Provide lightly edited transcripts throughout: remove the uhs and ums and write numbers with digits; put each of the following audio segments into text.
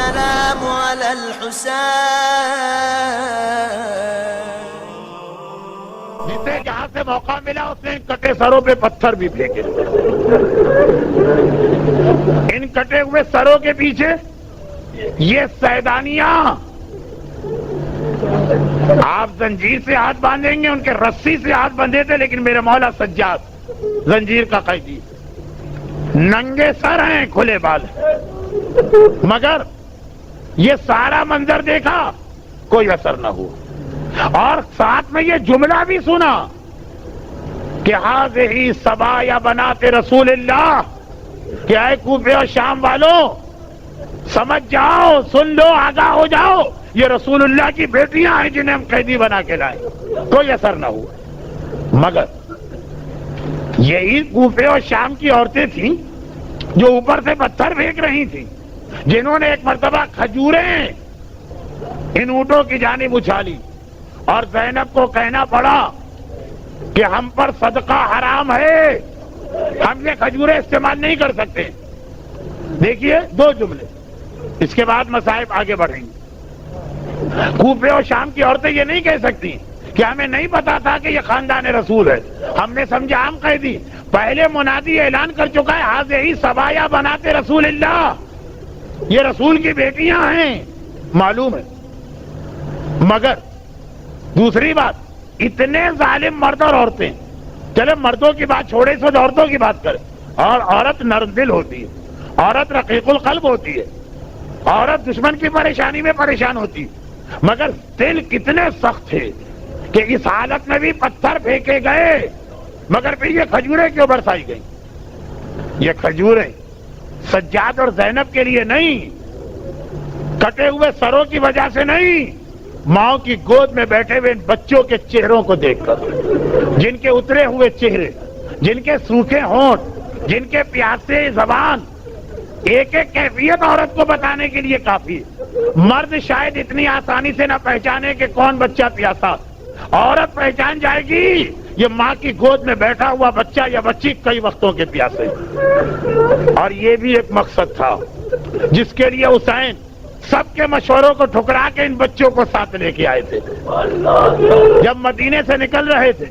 السلام على الحسين. جسے جہاں سے موقع ملا اس نے ان کٹے سروں پہ پتھر بھی پھینکے. ان کٹے ہوئے سروں کے پیچھے یہ سیدانیاں آپ زنجیر سے ہاتھ باندھیں گے، ان کے رسی سے ہاتھ بندھے تھے، لیکن میرے مولا سجاد زنجیر کا قیدی، ننگے سر ہیں، کھلے بال ہیں. مگر یہ سارا منظر دیکھا، کوئی اثر نہ ہوا. اور ساتھ میں یہ جملہ بھی سنا کہ ہذہ صبایا بنات رسول اللہ، کہ اے کوفے اور شام والوں سمجھ جاؤ، سن لو، آگاہ ہو جاؤ، یہ رسول اللہ کی بیٹیاں ہیں جنہیں ہم قیدی بنا کے لائے. کوئی اثر نہ ہوا. مگر یہی کوفے اور شام کی عورتیں تھیں جو اوپر سے پتھر پھینک رہی تھیں، جنہوں نے ایک مرتبہ کھجوریں ان اونٹوں کی جانب اچھالی اور زینب کو کہنا پڑا کہ ہم پر صدقہ حرام ہے، ہم یہ کھجوریں استعمال نہیں کر سکتے. دیکھیے دو جملے، اس کے بعد مصائب آگے بڑھیں گے. کوفے اور شام کی عورتیں یہ نہیں کہہ سکتی کہ ہمیں نہیں پتا تھا کہ یہ خاندان رسول ہے، ہم نے سمجھا عام قیدی. پہلے منادی اعلان کر چکا ہے ہذہ صبایا بنات رسول اللہ، یہ رسول کی بیٹیاں ہیں، معلوم ہے. مگر دوسری بات، اتنے ظالم مرد اور عورتیں، چلے مردوں کی بات چھوڑے سو عورتوں کی بات کریں. اور عورت نرم دل ہوتی ہے، عورت رقیق القلب ہوتی ہے، عورت دشمن کی پریشانی میں پریشان ہوتی ہے. مگر دل کتنے سخت تھے کہ اس حالت میں بھی پتھر پھینکے گئے، مگر پھر یہ کھجوریں کیوں برسائی گئیں؟ یہ کھجوریں سجاد اور زینب کے لیے نہیں، کٹے ہوئے سروں کی وجہ سے نہیں، ماں کی گود میں بیٹھے ہوئے بچوں کے چہروں کو دیکھ کر، جن کے اترے ہوئے چہرے، جن کے سوکھے ہونٹ، جن کے پیاسے زبان، ایک ایک کیفیت عورت کو بتانے کے لیے کافی ہے. مرد شاید اتنی آسانی سے نہ پہچانے کہ کون بچہ پیاسا، عورت پہچان جائے گی یہ ماں کی گود میں بیٹھا ہوا بچہ یا بچی کئی وقتوں کے پیاسے. اور یہ بھی ایک مقصد تھا جس کے لیے حسین سب کے مشوروں کو ٹھکرا کے ان بچوں کو ساتھ لے کے آئے تھے. جب مدینے سے نکل رہے تھے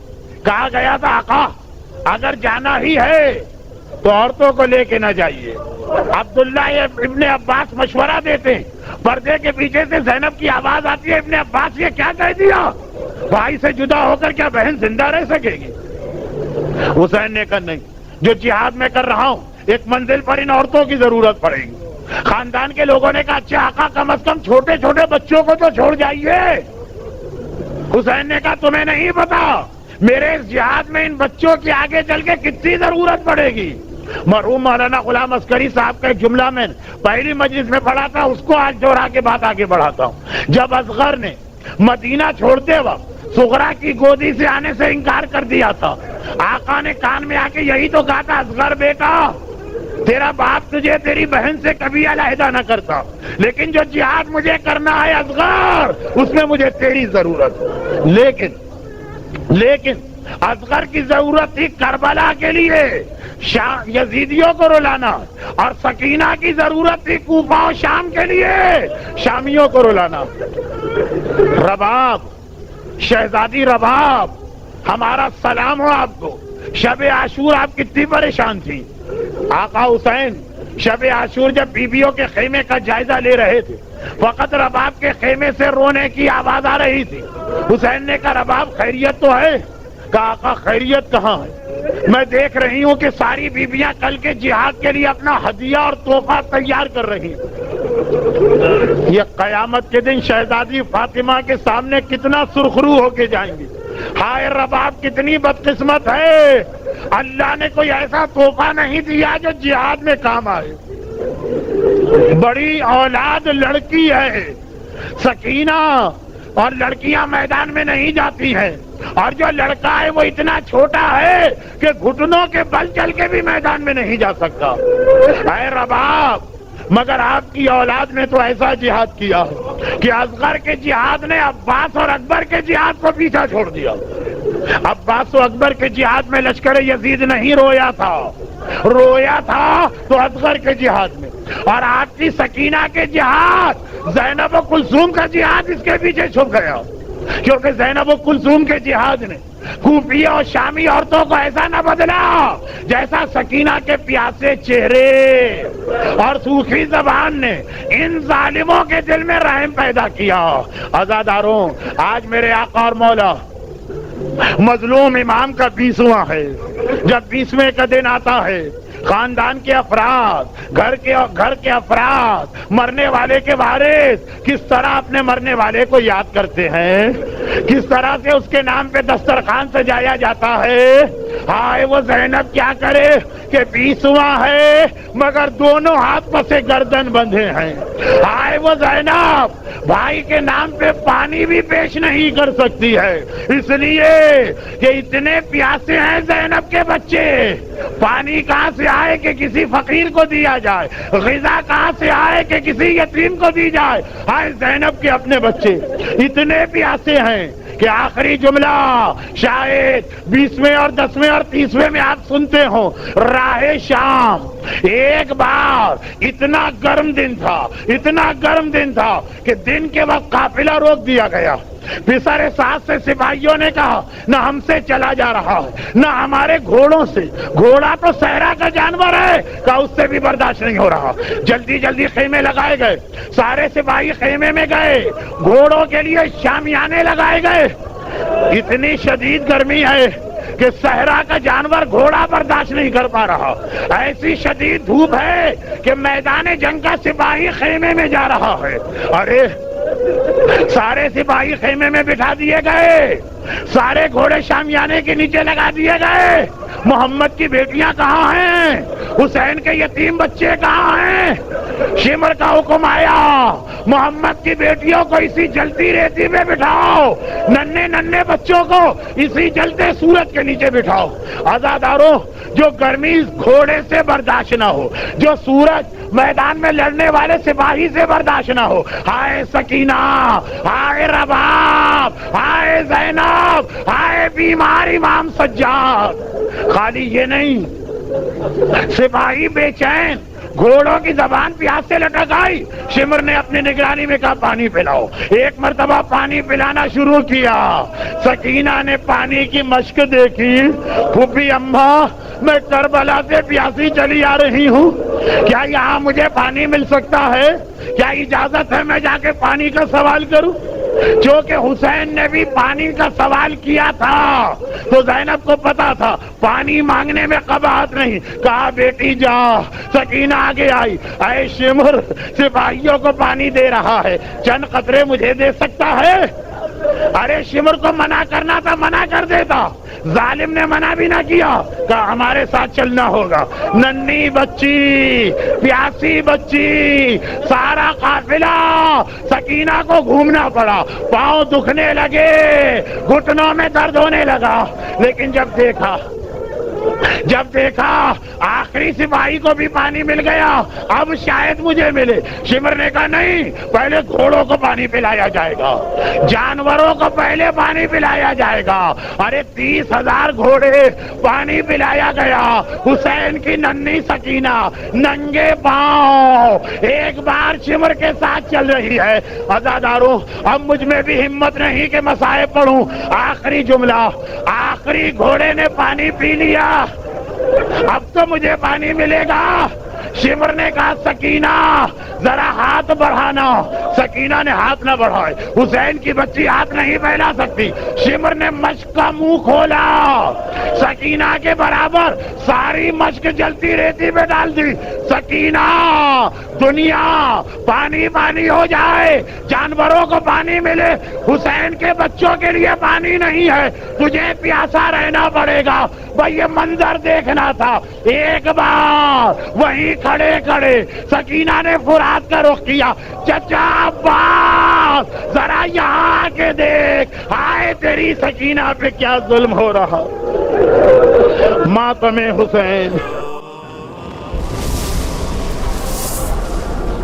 کہا گیا تھا آقا اگر جانا ہی ہے تو عورتوں کو لے کے نہ جائیے. عبداللہ ابن عباس مشورہ دیتے ہیں، پردے کے پیچھے سے زینب کی آواز آتی ہے ابن عباس یہ کیا کہہ دیا، بھائی سے جدا ہو کر کیا بہن زندہ رہ سکے گی؟ حسین نے کہا نہیں، جو جہاد میں کر رہا ہوں ایک منزل پر ان عورتوں کی ضرورت پڑے گی. خاندان کے لوگوں نے کہا اچھا آقا کم از کم چھوٹے چھوٹے بچوں کو تو چھوڑ جائیے. حسین نے کہا تمہیں نہیں پتا میرے اس جہاد میں ان بچوں کی آگے چل کے کتنی ضرورت پڑے گی. مرحوم مولانا غلام عسکری صاحب کا ایک جملہ میں پہلی مجلس میں پڑھا تھا، اس کو آج دوہرا کے بات آگے بڑھاتا ہوں. جب اصغر نے مدینہ چھوڑتے وقت صغرا کی گودی سے آنے سے انکار کر دیا تھا، آقا نے کان میں آ کے یہی تو کہا تھا اصغر بیٹا تیرا باپ تجھے تیری بہن سے کبھی علیحدہ نہ کرتا، لیکن جو جہاد مجھے کرنا ہے اصغر اس میں مجھے تیری ضرورت ہے. لیکن اصغر کی ضرورت تھی کربلا کے لیے یزیدیوں کو رلانا، اور سکینہ کی ضرورت تھی کوفہ و شام کے لیے شامیوں کو رلانا. رباب، شہزادی رباب، ہمارا سلام ہو آپ کو. شب عاشور آپ کتنی پریشان تھی. آقا حسین شب عاشور جب بیویوں کے خیمے کا جائزہ لے رہے تھے فقط رباب کے خیمے سے رونے کی آواز آ رہی تھی. حسین نے کہا رباب خیریت تو ہے؟ کہا آقا خیریت کہاں ہے، میں دیکھ رہی ہوں کہ ساری بیویاں کل کے جہاد کے لیے اپنا ہدیہ اور تحفہ تیار کر رہی ہیں. یہ قیامت کے دن شہزادی فاطمہ کے سامنے کتنا سرخرو ہو کے جائیں گی. ہائے رباب کتنی بدقسمت ہے، اللہ نے کوئی ایسا تحفہ نہیں دیا جو جہاد میں کام آئے. بڑی اولاد لڑکی ہے سکینہ، اور لڑکیاں میدان میں نہیں جاتی ہیں، اور جو لڑکا ہے وہ اتنا چھوٹا ہے کہ گھٹنوں کے بل چل کے بھی میدان میں نہیں جا سکتا. اے رباب مگر آپ کی اولاد نے تو ایسا جہاد کیا کہ اصغر کے جہاد نے عباس اور اکبر کے جہاد کو پیچھا چھوڑ دیا. عباس و اکبر کے جہاد میں لشکر یزید نہیں رویا تھا تو اصغر کے جہاد میں. اور آپ کی سکینہ کے جہاد زینب و کلثوم کا جہاد اس کے پیچھے چھپ گیا، کیونکہ زینب و کلثوم کے جہاد نے کوفی اور شامی عورتوں کو ایسا نہ بدلا جیسا سکینہ کے پیاسے چہرے اور سوکھی زبان نے ان ظالموں کے دل میں رحم پیدا کیا۔ عزاداروں، آج میرے آقا اور مولا مظلوم امام کا 20واں ہے۔ جب 20ویں کا دن آتا ہے، خاندان کے افراد، گھر کے افراد، مرنے والے کے وارث کس طرح اپنے مرنے والے کو یاد کرتے ہیں، کس طرح سے اس کے نام پہ دسترخوان سجایا جاتا ہے۔ ہائے وہ زینب کیا کرے کہ 20واں ہے مگر دونوں ہاتھ پسے گردن بندھے ہیں۔ ہائے وہ زینب بھائی کے نام پہ پانی بھی پیش نہیں کر سکتی ہے، اس لیے کہ اتنے پیاسے ہیں زینب کے بچے۔ پانی کہاں سے آئے کہ کسی فقیر کو دیا جائے، غذا کہاں سے آئے کہ کسی یتیم کو دی جائے۔ ہائے زینب کے اپنے بچے اتنے پیاسے ہیں کہ آخری جملہ شاید 20ویں اور 10ویں اور 30ویں میں آپ سنتے ہوں، راہ شام۔ ایک بار اتنا گرم دن تھا کہ دن کے وقت قافلہ روک دیا گیا۔ پسر ساتھ سے سپاہیوں نے کہا نہ ہم سے چلا جا رہا ہے نہ ہمارے گھوڑوں سے، گھوڑا تو صحرا کا جانور ہے، کہا اس سے بھی برداشت نہیں ہو رہا۔ جلدی جلدی خیمے لگائے گئے، سارے سپاہی خیمے میں گئے، گھوڑوں کے لیے شامیانے لگائے گئے۔ اتنی شدید گرمی ہے کہ صحرا کا جانور گھوڑا برداشت نہیں کر پا رہا، ایسی شدید دھوپ ہے کہ میدان جنگ کا سپاہی خیمے میں جا رہا ہے۔ ارے سارے سپاہی خیمے میں بٹھا دیے گئے، سارے گھوڑے شامیانے کے نیچے لگا دیے گئے۔ محمد کی بیٹیاں کہاں ہیں؟ حسین کے یتیم بچے کہاں ہیں؟ شمر کا حکم آیا محمد کی بیٹیوں کو اسی جلتی ریتی میں بٹھاؤ، ننھے بچوں کو اسی جلتے سورج کے نیچے بٹھاؤ۔ عزاداروں، جو گرمی گھوڑے سے برداشت نہ ہو، جو سورج میدان میں لڑنے والے سپاہی سے برداشت نہ ہو، ہائے سکینہ، ہائے رباب، ہائے زینب، ہائے بیمار امام سجاد۔ خالی یہ نہیں، سپاہی بے چین، گھوڑوں کی زبان پیاس سے لٹک آئی۔ شمر نے اپنی نگرانی میں کہا پانی پلاؤ۔ ایک مرتبہ پانی پلانا شروع کیا، سکینہ نے پانی کی مشق دیکھی۔ پھوپھی اماں، میں کربلا سے پیاسی چلی آ رہی ہوں، کیا یہاں مجھے پانی مل سکتا ہے؟ کیا اجازت ہے میں جا کے پانی کا سوال کروں؟ چونکہ حسین نے بھی پانی کا سوال کیا تھا تو زینب کو پتا تھا پانی مانگنے میں قباحت نہیں، کہا بیٹی جا۔ سکینہ آگے آئی، اے شمر سپاہیوں کو پانی دے رہا ہے، چند قطرے مجھے دے سکتا ہے؟ ارے شمر کو منع کرنا تھا، منع کر دیتا، ظالم نے منع بھی نہ کیا، کہا ہمارے ساتھ چلنا ہوگا۔ ننھی بچی، پیاسی بچی، سارا قافلہ سکینہ کو گھومنا پڑا، پاؤں دکھنے لگے، گھٹنوں میں درد ہونے لگا۔ لیکن جب دیکھا آخری سپاہی کو بھی پانی مل گیا، اب شاید مجھے ملے۔ شمر نے کہا نہیں، پہلے گھوڑوں کو پانی پلایا جائے گا، جانوروں کو پہلے پانی پلایا جائے گا۔ ارے 30,000 گھوڑے پانی پلایا گیا۔ حسین کی ننھی سکینہ ننگے پاؤں ایک بار شمر کے ساتھ چل رہی ہے۔ عزاداروں، اب مجھ میں بھی ہمت نہیں کہ مصائب پڑھوں۔ آخری جملہ، آخری گھوڑے نے پانی پی لیا، اب تو مجھے پانی ملے گا۔ شمر نے کہا سکینہ ذرا ہاتھ بڑھانا۔ سکینہ نے ہاتھ نہ بڑھائے، حسین کی بچی ہاتھ نہیں پھیلا سکتی۔ شمر نے مشق کا منہ کھولا، سکینہ کے برابر ساری مشق جلتی ریتی میں ڈال دی۔ سکینہ دنیا پانی پانی ہو جائے، جانوروں کو پانی ملے، حسین کے بچوں کے لیے پانی نہیں ہے، تجھے پیاسا رہنا پڑے گا۔ بھائی یہ منظر دیکھنا تھا۔ ایک بار وہیں کھڑے کھڑے سکینہ نے فرات کا رخ کیا، چچا عباس ذرا یہاں آ کے دیکھ، ہائے تیری سکینہ پہ کیا ظلم ہو رہا۔ ماتم حسین۔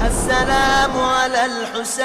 السلام على الحسين